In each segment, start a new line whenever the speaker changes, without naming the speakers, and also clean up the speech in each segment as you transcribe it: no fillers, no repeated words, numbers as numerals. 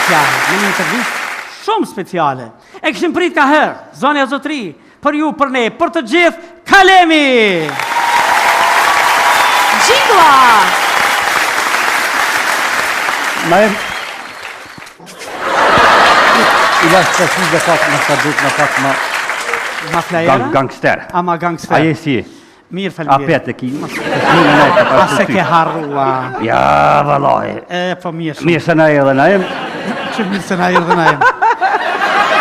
speciale, në një intervistë shumë speciale. E këshim prit ka herë, zonja zotri, për ju, për ne, për të gjithë, Kalemi!
Gjingla!
Ma e... I lasë të shi dhe pak më sa dhut, më pak më...
Ma flajera?
Gangster.
Ama gangster.
Aje si?
Mirë falënderit.
A pete ki?
A se ke harrua.
Ja, vallaj.
Po mirë shumë.
Mirë se na edhe na jem.
Që mirë se na edhe na jem.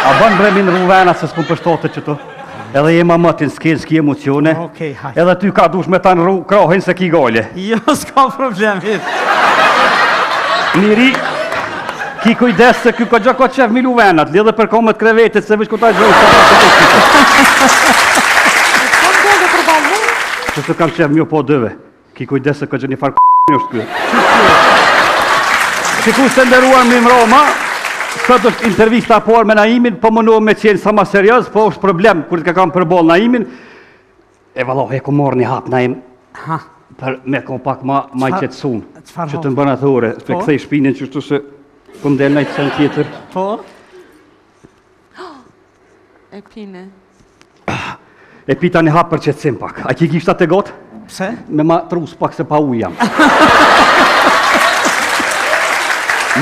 A bën bremin rruvena se s'pun përshtote që tu? Edhe jema mëtin s'ki emocione.
Okej, haj.
Edhe ty ka dush me ta në krohin se ki gole.
Jo, s'ka problem.
Miri, ki kujdes se ky ka gjako qef milu venat, lidhe për komet krevetit se vish ku ta gjojnë sa të të që të kam qef mjo po dëve. Ki kujdes se ka gjë një farë një është kjo. Që ku se ndëruar mi mroma, sot është intervista por me Naimin, po mënu me qenë sa ma serios, po është problem kur të ka kam përbol Naimin. E valoh, e ku morë një hap Naim, për me kom pak ma i qetsun, që të mbën atë ore, për këthej shpinin që shtu se po mdel në i të sen tjetër.
Po?
E pine.
E pita një hap për qetsim pak. A ki gishtat e gotë?
Pse?
Me ma trus pak se pa u jam.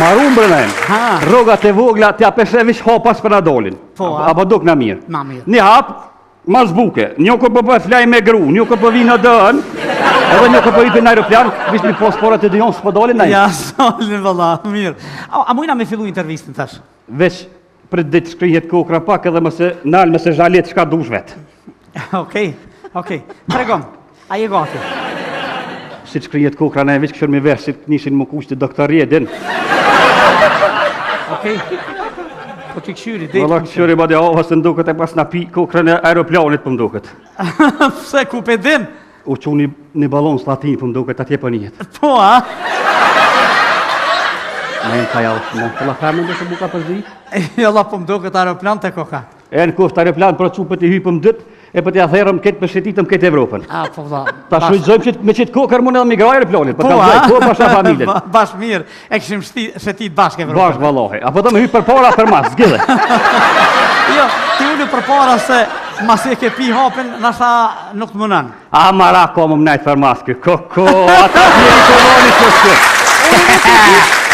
Marum brënajm. Rogat e vogla t'ja peshevish hopas për na dolin.
Po,
apo duk na mirë.
Na mirë.
Një hap, ma zbuke. Një kur po flaj me gru, një kur po vi në dën, edhe një kur po i për në aeroplan, vish një posporat e dion s'po dolin na
ja, s'dolin valla, mirë. A mujna me fillu intervistin tash?
Veç për ditë shkrihet kokra pak edhe mëse nalë mëse zhalet çka dush vet.
Okej. Tregom, a je gati?
Si të shkrijet kokra në e veç këshër me verë, si të nishin më kushtë doktorie din.
Okej. Po t'i këshyri, dhe
Valla këshyri ma dhe ahës të nduket e pas na pi kokra në aeroplanit për mduket.
Pse ku pe din?
U që një balon slatin për mduket atje për njët.
Po, a?
Me në ka javë shumë, të la fermën dhe se buka për zi?
Jalla po mduket aeroplan të koka.
E në kuft aeroplan për qupët i hypë më dët, e për t'ja therëm këtë për shetitëm këtë Evropën.
A, po vla.
Ta shujtëzojmë që me qitë kokër mund edhe migra aeroplanit, për
Po,
kam gjaj, po pasha familjen.
Bash mirë, e këshim shetit bashkë Evropën.
Bash valohi, apo do me hypë për para për mas, zgjidhe.
Jo, ti ullu për para se mas e ke pi hapin, nashta nuk të mënan.
A mara ko më mnajtë për maskë, koko, ata njeri të voni të shkë.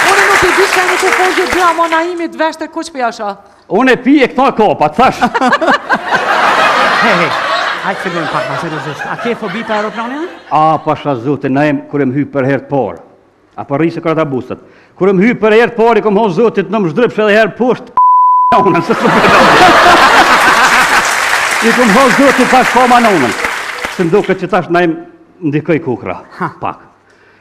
Unë nuk i di që në të fogje dhja ma Naimit veshte kuq për jasha.
Unë e pi e këto e kopa, të thash.
Hej, hajtë fillojnë pak ma seriosisht. A ke fobi për aeroplanin?
A, pasha zote, na em kër em hypë për herë të parë. A për rrisë kërata bustat. Kër em hypë për herë të parë, i kom honë zotit në më shdrypsh edhe herë poshtë p***onën, se së përdojnë. I kom honë zotit tash koma në unën. Se nduke që tash na em ndikoj kukra, pak.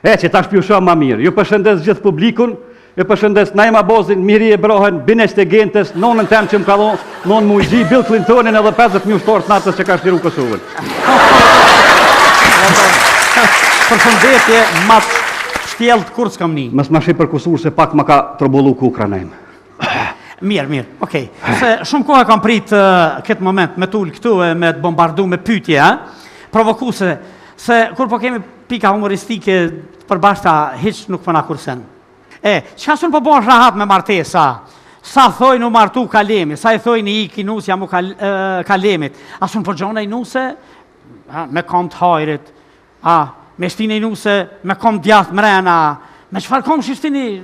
E që tash pjusha ma mirë. Ju përshëndes gjithë publikun, ju përshëndes Naima Bozin, Miri e Brohen, Binesh të Gentes, nonën tem që më kalon, nonë Mujgji, Bill Clintonin edhe 50.000 ushtorë të natës që ka shtiru Kosovën.
Përshëndetje, matë shtjellët kur s'kam ni.
Mës ma shi për kusur se pak ma ka trobullu kukra Naim.
Mirë, okej. Se shumë kohë kam pritë këtë moment me tullë këtu e me të bombardu me pytje, provokuse, se kur po kemi pika humoristike përbashta, hiq nuk përna kursen. Qka sun po bon rahat me martesa? Sa thojnë u martu Kalemi, sa i thojnë i iki nusja mu Kalemit, a sun po gjona i nuse me kom të hajrit, me shtini i nuse me kom djath mrena, me qëfar kom shishtini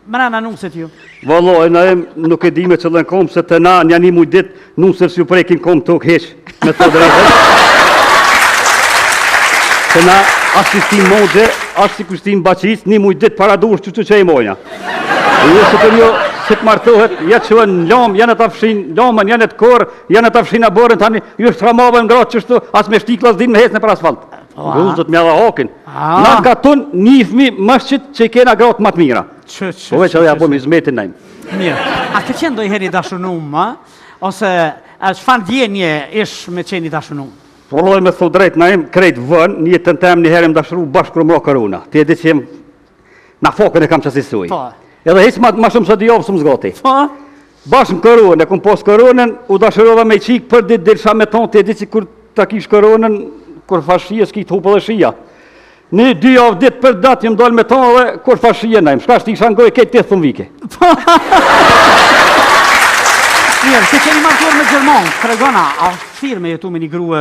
mrena nuset ju?
Valloj, na em nuk e di me qëllën kom, se të na një një mujdit nusër si ju prekin kom tuk heq, me të drejtë. Se na ashtë si shtim modje, ashtë si kushtim baqis, një mujdit para durës që e mojna. E ju se për jo, se të martohet, ja që në lomë, janë të afshin lomën, janë të korë, janë të afshin aborën, tani ju shtramove në gratë qështu, as me shtiklas din me hecë në për asfalt. Ruzët me edhe hakin. Na ka ton njifmi mëshqit që i kena gratë matë mira. Po veç edhe ja po me izmetin najmë.
Mirë, a këtë qenë do i heri dashunum, ose çfarë ndjenje ish me qeni dashunum?
Përloj me thot drejt, na jem krejt vën, një të tem një herë më dashru bashkë kërë mro korona. Ti e di që jem, na fokën e kam qasisuj. Edhe hiç ma shumë së dijovë së më zgoti. Bashkë më koronën, e kom posë koronën, u dashurova me qikë për ditë dilësha me tonë, ti e di që kur ta kish koronën, kur fash shia, s'ki të hupë dhe shia. Një 2 javë ditë për datë jëm dalë me tonë dhe kur fashije najmë, shka shti kisha ngoj këtë 8 vike.
Mirë, se keni martuar me Gjermon, tregona, a firë me jetu me një grue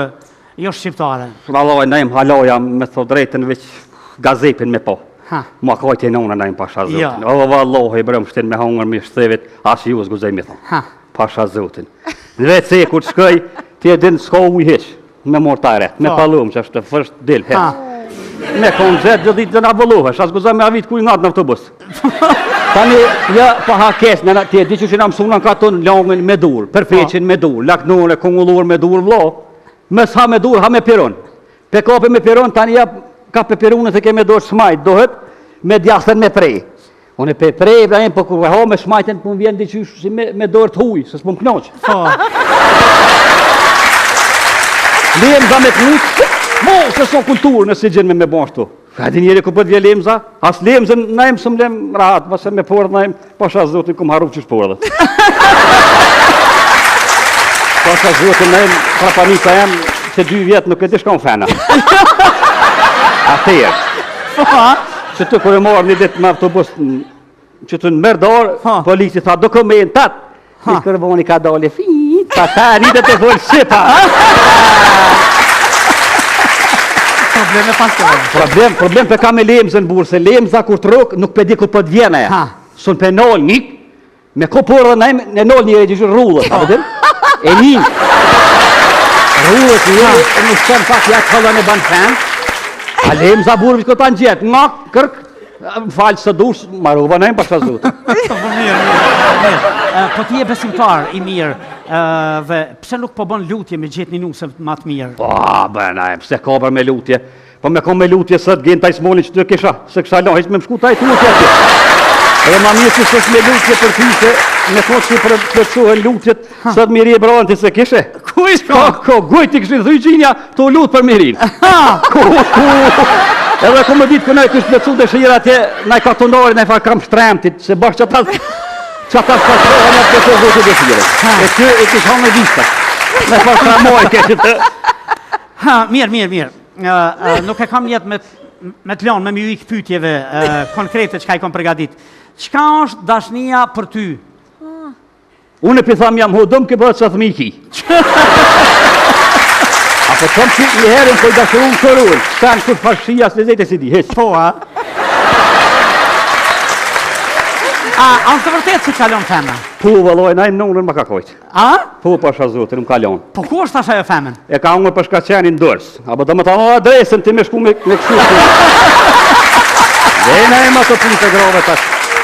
jo shqiptare?
Valoj, najmë haloja me thot drejtën veç gazepin me po.
Ha.
Ma kajtë e nona najmë pasha zotin.
Ja.
O, valoj, brëm shtin me hongër me shtevit, asë ju zguzej me thonë.
Ha.
Pasha zotin. Në vetë se kur të shkoj, ti e din s'ka uj heq, me mortare, me
Po.
palum që është fërsht dil,
Ha.
Me konë zetë dhe ditë dhe nga vëlluhesh, asë guzaj me avit kuj ngatë në autobus. Tani, ja, pa hakes, në ti e di që që nga mësuna në katon langën me dur, përfeqin me dur, laknore, kongullur me dur, vlo, mes ha me dur, ha me piron. Pe kape me piron, tani ja, ka pe pironet e ke me dorë shmajt, dohet me djasën me prej. Unë e pe prej, Ibrahim, po kur ha me shmajten, po më vjen diqysh si me dorë të huj, se s'po më knoqë.
Po.
Lemza me të nuqë, mo, se so kulturë nëse gjenë me bashtu. Ka di njeri ku pët vje lemza, as lemzën na im sëm lem rahat, vase me porë na im, pasha zotin kum haru qysh porë dhe. Pasha zotin na im, prapanica jam, që 2 vjetë nuk e di shka në fena. Atëherë,
Po.
që të kërë marë një ditë me autobus, që të në mërdarë,
Ha.
polici tha dokumentat, i kërboni ka dole, fit, pa ta rritet e folë shqipa.
Probleme pas të
Problem pe ka me lemzën burë, se lemza kur të rukë nuk pe di kur po të vjene.
Ha.
Sun pe nol njik, me ko porë dhe najmë, në nol një e gjithë rullët, a pëtër? E një. Rullët një, në shqen pak ja këllën e banë fenë, a lemza burë vishko ta në gjetë, nga kërk, falë së dush, maruva najmë pasha zotë.
Mirë. Po ti e besimtar i mirë, dhe pse nuk po bën lutje me gjetë një nuse ma të mirë?
Po, bëna, pse ka për me lutje. Po me ka me lutje sët gjen taj smolin që të kisha, se kisha la, me më shku taj tutje atje. Edhe ma mirë që sës me lutje për ty se me thonë që përpërcuhen lutjet, sët miri e branti se kishe.
Ku i shko?
Ko, gujti kështë dhe gjinja, të lutë për mirin. Ku. Edhe ku më ditë kënaj kështë plecu dhe shira atje, naj katonari, naj farë kam shtremtit, se bashkë që ata shpatrohen e të zotë dhe shire. E ty e kështë hanë e vista. Naj farë shramoj kështë të...
Ha, mirë. Nuk e kam jetë me të lanë, me mjë ikë pytjeve konkrete që ka i kom përgadit. Qka është dashnia për ty?
Unë e pitham jam hodëm ke bërë që thëmi ki. Apo tëmë që i herën për dashurun kërun, shanë kërë fashia së lezete si di, heqë.
Po, a? A është të vërtet që kalon femën?
Po, vëlloj, na im nonën më ka kojtë.
A?
Po, pasha zotin, më kalon.
Po ku është asaj e femën?
E ka unë për shkaqenin dërës. Apo do më të adresën ti me shku me këshu. Dhe na im ato punë të grove tash.